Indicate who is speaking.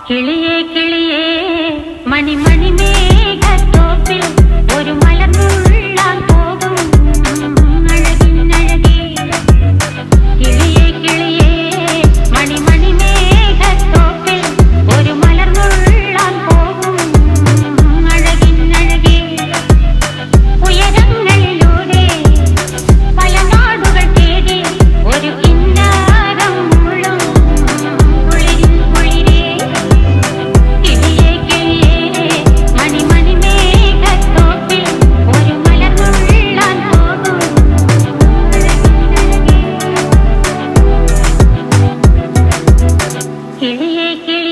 Speaker 1: കിളിയേ കിളിയേ മണിമണി മേഘത്തോപ്പിൽ ഒരു മലർന്നുള്ളാൻ പോകും അഴകിനഴകേ. കിളിയേ കിളിയേ മണിമണി മേഘത്തോപ്പിൽ ഒരു മലർന്നുള്ളാൻ പോകും അഴകിനഴകേ. ഉയരങ്ങളിലൂടെ പല നാടുകൾ തേടി ഒരു കിന്നാരം മുള്ളും കുളിരിൻ കുളിരേ. കിളിയേ കിളിയേ മണിമണി മേഘത്തോപ്പിൽ ഒരു മലർന്നുള്ളാൻ പോകും അഴകിനഴകേ. കിളിയേ കിളിയേ